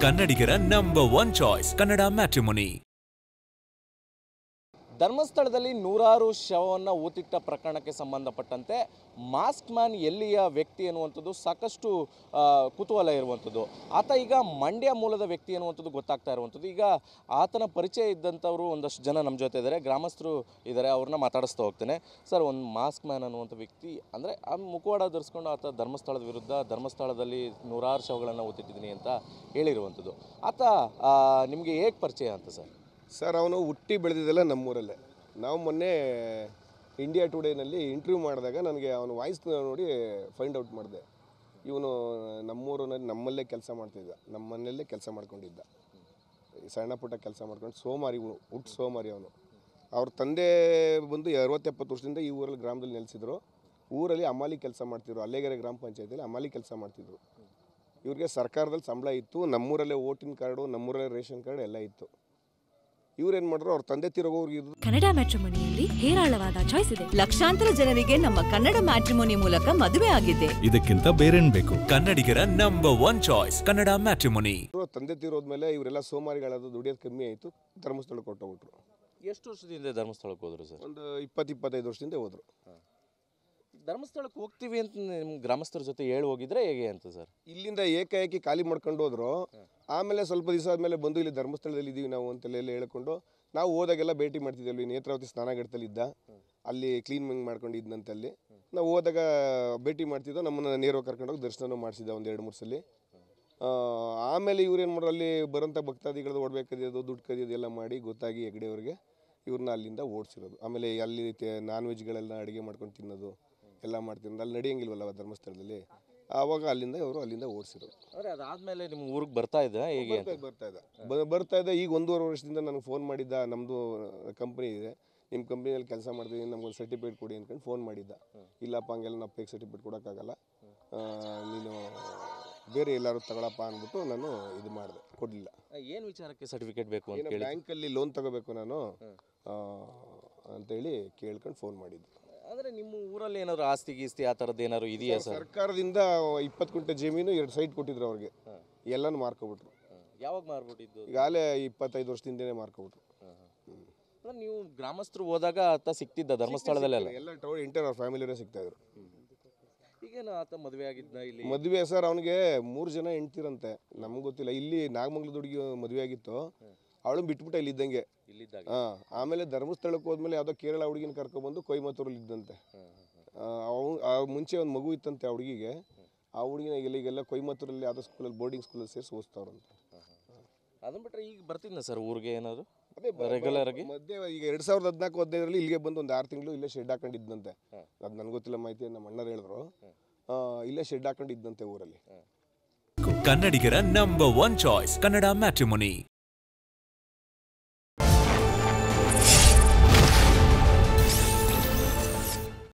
ಕನ್ನಡಿಗರ number 1 choice Kannada matrimony. ಧರ್ಮಸ್ಥಳದಲ್ಲಿ ನೂರಾರು ಶವವನ್ನು ಊತಿಟ್ಟ ಪ್ರಕರಣಕ್ಕೆ ಸಂಬಂಧಪಟ್ಟಂತೆ ಮಾಸ್ಕ್ ಮ್ಯಾನ್ ಎಲ್ಲಿಯ ವ್ಯಕ್ತಿ ಎನ್ನುವಂಥದ್ದು ಸಾಕಷ್ಟು ಕುತೂಹಲ ಇರುವಂಥದ್ದು. ಆತ ಈಗ ಮಂಡ್ಯ ಮೂಲದ ವ್ಯಕ್ತಿ ಎನ್ನುವಂಥದ್ದು ಗೊತ್ತಾಗ್ತಾ ಇರುವಂಥದ್ದು. ಈಗ ಆತನ ಪರಿಚಯ ಇದ್ದಂಥವರು ಒಂದಷ್ಟು ಜನ ನಮ್ಮ ಜೊತೆ ಇದ್ದಾರೆ, ಗ್ರಾಮಸ್ಥರು ಇದ್ದಾರೆ, ಅವ್ರನ್ನ ಮಾತಾಡಿಸ್ತಾ ಹೋಗ್ತೇನೆ. ಸರ್, ಒಂದು ಮಾಸ್ಕ್ ಮ್ಯಾನ್ ಅನ್ನುವಂಥ ವ್ಯಕ್ತಿ ಅಂದರೆ ಆ ಮುಖವಾಡ ಧರಿಸ್ಕೊಂಡು ಆತ ಧರ್ಮಸ್ಥಳದ ವಿರುದ್ಧ ಧರ್ಮಸ್ಥಳದಲ್ಲಿ ನೂರಾರು ಶವಗಳನ್ನು ಊತಿಟ್ಟಿದ್ದೀನಿ ಅಂತ ಹೇಳಿರುವಂಥದ್ದು. ಆತ ನಿಮಗೆ ಹೇಗೆ ಪರಿಚಯ ಅಂತ ಸರ್? ಸರ್, ಅವನು ಹುಟ್ಟಿ ಬೆಳೆದಿದ್ದೆಲ್ಲ ನಮ್ಮೂರಲ್ಲೇ. ನಾವು ಮೊನ್ನೆ ಇಂಡಿಯಾ ಟುಡೇನಲ್ಲಿ ಇಂಟರ್ವ್ಯೂ ಮಾಡಿದಾಗ ನನಗೆ ಅವನ ವಾಯ್ಸ್ ನೋಡಿ ಫೈಂಡ್ ಔಟ್ ಮಾಡಿದೆ. ಇವನು ನಮ್ಮೂರಿನಲ್ಲಿ ನಮ್ಮಲ್ಲೇ ಕೆಲಸ ಮಾಡ್ತಿದ್ದ, ನಮ್ಮ ಮನೆಯಲ್ಲೇ ಕೆಲಸ ಮಾಡ್ಕೊಂಡಿದ್ದ, ಸಣ್ಣ ಪುಟ್ಟ ಕೆಲಸ ಮಾಡ್ಕೊಂಡು ಸೋಮಾರಿ, ಇವನು ಹುಟ್ಟು ಸೋಮಾರಿ. ಅವನು ಅವ್ರ ತಂದೆ ಬಂದು 60-70 ವರ್ಷದಿಂದ ಈ ಊರಲ್ಲಿ ಗ್ರಾಮದಲ್ಲಿ ನೆಲೆಸಿದ್ರು. ಊರಲ್ಲಿ ಅಮಾಲಿ ಕೆಲಸ ಮಾಡ್ತಿದ್ರು, ಅಲ್ಲೇಗೆರೆ ಗ್ರಾಮ ಪಂಚಾಯತಿಯಲ್ಲಿ ಅಮಾಲಿ ಕೆಲಸ ಮಾಡ್ತಿದ್ರು. ಇವ್ರಿಗೆ ಸರ್ಕಾರದಲ್ಲಿ ಸಂಬಳ ಇತ್ತು, ನಮ್ಮೂರಲ್ಲೇ ವೋಟಿಂಗ್ ಕಾರ್ಡು, ನಮ್ಮೂರಲ್ಲೇ ರೇಷನ್ ಕಾರ್ಡ್ ಎಲ್ಲ ಇತ್ತು. ಇವ್ರೇನ್ ಮಾಡ್ರು, ಅವ್ರ ತಂದೆ ತಿರುಗೋರ್ಗೆ ಕನ್ನಡ ಮ್ಯಾಟ್ರಿಮೋನಿಯಲ್ಲಿ ಹೇರಾಳವಾದ ಚಾಯ್ಸ್ ಇದೆ. ಲಕ್ಷಾಂತರ ಜನರಿಗೆ ನಮ್ಮ ಕನ್ನಡ ಮ್ಯಾಟ್ರಿಮೋನಿ ಮೂಲಕ ಮದುವೆ ಆಗಿದೆ. ಇದಕ್ಕಿಂತ ಬೇರೇನ್ ಬೇಕು? ಕನ್ನಡಿಗರ ನಂಬರ್ 1 ಚಾಯ್ಸ್ ಕನ್ನಡ ಮ್ಯಾಟ್ರಿಮೋನಿ. ತಂದೆ ತಿರೋದ್ಮೇಲೆ ಇವರೆಲ್ಲ ಸೋಮಾರಿಗಳಾದ ದುಡಿಯೋದು ಕಮ್ಮಿ ಆಯಿತು, ಧರ್ಮಸ್ಥಳಕ್ಕೆ ಹೊರಟೋಗ್ಬಿಟ್ರು. ಎಷ್ಟು ವರ್ಷದಿಂದ ಧರ್ಮಸ್ಥಳಕ್ಕೆ ಹೋದ್ರು ಸರ್? ಒಂದು 20-25 ವರ್ಷದಿಂದ ಹೋದ್ರು. ಧರ್ಮಸ್ಥಳಕ್ಕೆ ಹೋಗ್ತೀವಿ ಅಂತ ನಿಮ್ಮ ಗ್ರಾಮಸ್ಥರ ಜೊತೆ ಹೇಳಿ ಹೋಗಿದ್ರೆ ಹೇಗೆ ಅಂತ ಸರ್? ಇಲ್ಲಿಂದ ಏಕಾಏಕಿ ಖಾಲಿ ಮಾಡ್ಕೊಂಡು ಹೋದ್ರು. ಆಮೇಲೆ ಸ್ವಲ್ಪ ದಿವಸ ಆದಮೇಲೆ ಬಂದು ಇಲ್ಲಿ ಧರ್ಮಸ್ಥಳದಲ್ಲಿ ಇದ್ದೀವಿ ನಾವು ಅಂತೆಲ್ಲ ಹೇಳ್ಕೊಂಡು, ನಾವು ಹೋದಾಗೆಲ್ಲ ಭೇಟಿ ಮಾಡ್ತಿದ್ವಿ. ನೇತ್ರಾವತಿ ಸ್ನಾನಘಟ್ಟದಲ್ಲಿ ಇದ್ದ, ಅಲ್ಲಿ ಕ್ಲೀನ್ ಮಾಡ್ಕೊಂಡಿದ್ದಂತೆ. ಅಲ್ಲಿ ನಾವು ಹೋದಾಗ ಭೇಟಿ ಮಾಡ್ತಿದ್ದೋ, ನಮ್ಮನ್ನು ನೇರವಾಗಿ ಕರ್ಕೊಂಡೋಗಿ ದರ್ಶನ ಮಾಡಿಸಿದ್ದ ಒಂದು 2-3 ಸಲ. ಆಮೇಲೆ ಇವ್ರೇನು ಮಾಡೋರು, ಅಲ್ಲಿ ಬರೋಂಥ ಭಕ್ತಾದಿಗಳದ್ದು ಓಡಬೇಕು ಕದಿಯೋದು, ದುಡ್ಡು ಕದಿಯೋದು ಎಲ್ಲ ಮಾಡಿ ಗೊತ್ತಾಗಿ ಹೆಗ್ಡೆಯವ್ರಿಗೆ ಇವ್ರನ್ನ ಅಲ್ಲಿಂದ ಓಡಿಸಿರೋದು. ಆಮೇಲೆ ಅಲ್ಲಿ ನಾನ್ ವೆಜ್ಗಳೆಲ್ಲ ಅಡುಗೆ ಮಾಡ್ಕೊಂಡು ತಿನ್ನೋದು ಎಲ್ಲ ಮಾಡ್ತಿರೋದು. ಅಲ್ಲಿ ನಡೆಯಂಗಿಲ್ವಲ್ಲ ಧರ್ಮಸ್ಥಳದಲ್ಲಿ, ಆವಾಗ ಅಲ್ಲಿಂದ ಓಡಿಸಿರೋದು. ಅಂದರೆ ಅದಾದಮೇಲೆ ನಿಮ್ಮ ಊರಿಗೆ ಬರ್ತಾ ಇದ್ದ ಹೇಗೆ? ಬರ್ತಾ ಇದ್ದ. ಈಗ 1.5 ವರ್ಷದಿಂದ ನನಗೆ ಫೋನ್ ಮಾಡಿದ್ದ. ನಮ್ಮದು ಕಂಪ್ನಿ ಇದೆ, ನಿಮ್ಮ ಕಂಪ್ನಿಯಲ್ಲಿ ಕೆಲಸ ಮಾಡ್ತೀನಿ, ನಮ್ಗೊಂದು ಸರ್ಟಿಫಿಕೇಟ್ ಕೊಡಿ ಅಂದ್ಕೊಂಡು ಫೋನ್ ಮಾಡಿದ್ದ. ಇಲ್ಲಪ್ಪ, ಹಂಗೆಲ್ಲ ನಾವು ಫೇಕ್ ಸರ್ಟಿಫಿಕೇಟ್ ಕೊಡೋಕ್ಕಾಗಲ್ಲ, ನೀನು ಬೇರೆ ಎಲ್ಲರೂ ತಗೊಳಪ್ಪ ಅಂದ್ಬಿಟ್ಟು ನಾನು ಇದು ಮಾಡಿದೆ, ಕೊಡಲಿಲ್ಲ. ಏನು ವಿಚಾರಕ್ಕೆ ಸರ್ಟಿಫಿಕೇಟ್ ಬೇಕು ಅಂತ ಹೇಳಿ? ಬ್ಯಾಂಕಲ್ಲಿ ಲೋನ್ ತಗೋಬೇಕು ನಾನು ಅಂತೇಳಿ ಕೇಳ್ಕೊಂಡು ಫೋನ್ ಮಾಡಿದ್ದು. ಅಂದರೆ ನಿಮ್ಮ ಊರಲ್ಲಿ ಏನಾದ್ರು ಆಸ್ತಿ ಗೀಸ್ತಿ ಆ ಥರದ್ದು ಏನಾದ್ರು ಇದೆಯಾ ಸರ್? ಸರ್ಕಾರದಿಂದ 20 ಗುಂಟೆ ಜಮೀನು 2 ಸೈಟ್ ಕೊಟ್ಟಿದ್ರು ಅವ್ರಿಗೆ, ಎಲ್ಲನೂ ಮಾರ್ಕೊಬಿಟ್ರು. ಯಾವಾಗ ಮಾರ್ಬಿಟ್ಟಿದ್ದು? ಈಗಾಗಲೇ 25 ವರ್ಷದಿಂದನೇ ಮಾರ್ಕೊಬಿಟ್ರು. ನೀವು ಗ್ರಾಮಸ್ಥರು ಹೋದಾಗ ಆತ ಸಿಕ್ತಿದ್ದ ಧರ್ಮಸ್ಥಳದಲ್ಲೆಲ್ಲ? ಎಲ್ಲ ಎಂಟರ್ ಅವ್ರ ಫ್ಯಾಮಿಲಿಯವರೇ ಸಿಗ್ತಾಯಿದ್ರು. ಈಗೇನು ಆತ ಮದುವೆ ಆಗಿದ್ದ? ಇಲ್ಲಿ ಮದುವೆ ಸರ್, ಅವನಿಗೆ 3 ಜನ ಹೆಂಡ್ತಿರಂತೆ, ನಮ್ಗೆ ಗೊತ್ತಿಲ್ಲ. ಇಲ್ಲಿ ನಾಗಮಂಗಲದ ಹುಡುಗಿ ಮದುವೆ ಆಗಿತ್ತು, ಅವಳು ಬಿಟ್ಬಿಟ್ಟ ಇಲ್ಲಿದ್ದಂಗೆ. ಆಮೇಲೆ ಧರ್ಮಸ್ಥಳಕ್ಕೆ ಹೋದ್ಮೇಲೆ ಯಾವುದೋ ಕೇರಳ ಹುಡುಗಿನ ಕರ್ಕೊಬಂದು ಕೊಯಮತ್ತೂರಲ್ಲಿ ಇದ್ದಂತೆ. ಮುಂಚೆ ಒಂದು ಮಗು ಇತ್ತಂತೆ ಆ ಹುಡುಗಿಗೆ. ಆ ಹುಡುಗಿನ ಇಲ್ಲಿಗೆಲ್ಲ ಕೊಯಮತ್ತೂರಲ್ಲಿ ಯಾವುದೋ ಸ್ಕೂಲಲ್ಲಿ, ಬೋರ್ಡಿಂಗ್ ಸ್ಕೂಲಲ್ಲಿ ಸೇರಿಸಿ ಓದಿಸ್ತವ್ರಂತೆ. ಅದನ್ನ ಬಿಟ್ಟರೆ ಈಗ ಬರ್ತಿದ್ದ ಸರ್ ಊರಿಗೆ ಏನಾದ್ರು ರೆಗ್ಯುಲರ್ ಆಗಿ? ಮಧ್ಯೆ ಈಗ 2014-15 ಇಲ್ಲಿಗೆ ಬಂದು ಒಂದು 6 ತಿಂಗಳು ಇಲ್ಲೇ ಶೆಡ್ ಹಾಕೊಂಡಿದ್ದಂತೆ. ಅದು ನನಗೆ ಗೊತ್ತಿಲ್ಲ ಮಾಹಿತಿ, ನಮ್ಮ ಅಣ್ಣರು ಹೇಳಿದ್ರು. ಇಲ್ಲೇ ಶೆಡ್ ಹಾಕೊಂಡಿದ್ದಂತೆ ಊರಲ್ಲಿ. ಕನ್ನಡಿಗರ ನಂಬರ್ 1 ಚಾಯ್ಸ್ ಕನ್ನಡ ಮ್ಯಾಟ್ರಿಮೋನಿ.